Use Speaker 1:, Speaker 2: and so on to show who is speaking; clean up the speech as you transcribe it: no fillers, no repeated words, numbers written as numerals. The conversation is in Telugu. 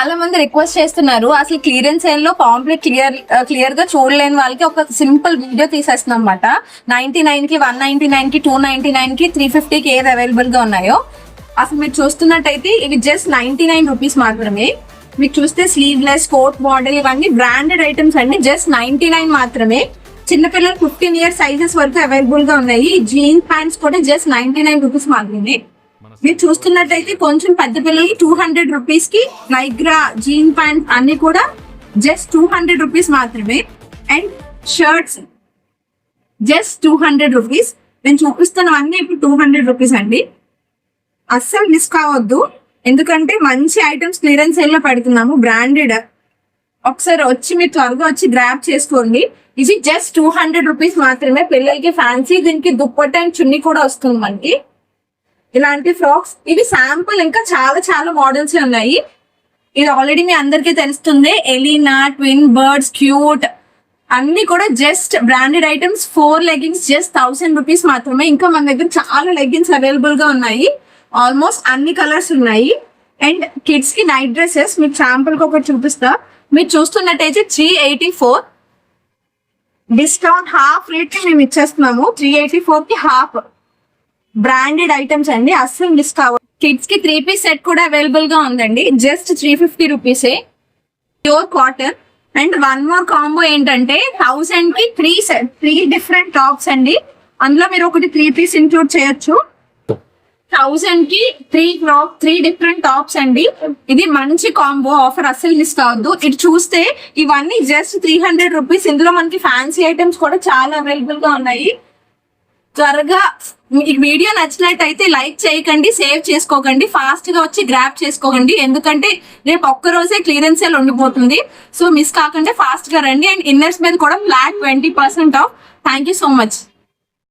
Speaker 1: చాలా మంది రిక్వెస్ట్ చేస్తున్నారు, అసలు క్లియరెన్స్ సేల్ లో పాంప్లెట్ క్లియర్ గా చూడలేని వాళ్ళకి ఒక సింపుల్ వీడియో తీసేస్తున్నాం అనమాట. 99 కి, 199 కి, 299 కి, 350 కి ఏది అవైలబుల్ గా ఉన్నాయో. అసలు మీరు చూస్తున్నట్టయితే ఇవి జస్ట్ 99 రూపీస్ మాత్రమే. మీకు చూస్తే స్లీవ్లెస్ కోట్ మోడల్ ఇవన్నీ బ్రాండెడ్ ఐటమ్స్ అండి, జస్ట్ 99 మాత్రమే. చిన్నపిల్లలు 15 ఇయర్స్ సైజెస్ వరకు అవైలబుల్ గా ఉన్నాయి. జీన్స్ ప్యాంట్స్ కూడా జస్ట్ 99 రూపీస్ మాత్రమే. మీరు చూస్తున్నట్టయితే కొంచెం పెద్ద పిల్లలకి 200 రూపీస్ కి నైగ్రా జీన్ ప్యాంట్ అన్ని కూడా జస్ట్ 200 రూపీస్ మాత్రమే. And shirts just 200 rupees. నేను చూపిస్తున్నవన్నీ ఇప్పుడు 200 రూపీస్ అండి. అస్సలు మిస్ కావద్దు, ఎందుకంటే మంచి ఐటమ్స్ క్లియరెన్స్ సేల్ లో పెడుతున్నాము, బ్రాండెడ్. ఒకసారి వచ్చి మీరు త్వరగా వచ్చి గ్రాబ్ చేసుకోండి. ఇది జస్ట్ 200 రూపీస్ మాత్రమే. పిల్లలకి ఫ్యాన్సీ, దీనికి దుప్పట్ట అండ్ చున్నీ కూడా వస్తుంది మనకి. ఇలాంటి ఫ్రాక్స్ ఇవి శాంపుల్, ఇంకా చాలా చాలా మోడల్స్ ఉన్నాయి. ఇది ఆల్రెడీ మీ అందరికీ తెలుస్తుంది. ఎలీనా, ట్విన్ బర్డ్స్, క్యూట్ అన్ని కూడా just branded items. 4 leggings just 1000 rupees మాత్రమే. ఇంకా మన దగ్గర చాలా లెగ్గిన్స్ అవైలబుల్ గా ఉన్నాయి, ఆల్మోస్ట్ అన్ని కలర్స్ ఉన్నాయి. అండ్ కిడ్స్ కి నైట్ డ్రెస్సెస్ మీకు శాంపుల్ కి ఒకటి చూపిస్తా. మీరు చూస్తున్నట్టయితే 384 డిస్కౌంట్ హాఫ్ రేట్ కి మేము ఇచ్చేస్తున్నాము. 384 కి హాఫ్ బ్రాండెడ్ ఐటమ్స్ అండి, అస్సలు మిస్ కావాలి. కిడ్స్ కి 3 పీస్ సెట్ కూడా అవైలబుల్ గా ఉందండి, జస్ట్ 350 రూపీసే. Pure cotton. And one more combo ఏంటంటే 1000 కి 3 డిఫరెంట్ టాప్స్ అండి. అందులో మీరు ఒకటి 3 పీస్ ఇంక్లూడ్ చేయొచ్చు. 1000 కి 3 డిఫరెంట్ టాప్స్ అండి. ఇది మంచి కాంబో ఆఫర్, అస్సలు మిస్ కావద్దు. ఇటు చూస్తే ఇవన్నీ జస్ట్ 300 రూపీస్. ఇందులో మనకి ఫ్యాన్సీ ఐటమ్స్ కూడా చాలా అవైలబుల్ గా ఉన్నాయి. త్వరగా ఈ వీడియో నచ్చినట్టయితే లైక్ చేయకండి, సేవ్ చేసుకోకండి, ఫాస్ట్ గా వచ్చి గ్రాబ్ చేసుకోకండి, ఎందుకంటే రేపు ఒక్కరోజే క్లియరెన్స్ సేల్ ఉండిపోతుంది. సో మిస్ కాకుండా ఫాస్ట్ గా రండి. అండ్ ఇన్నర్స్ మీద కూడా flat 20% of. Thank you so much.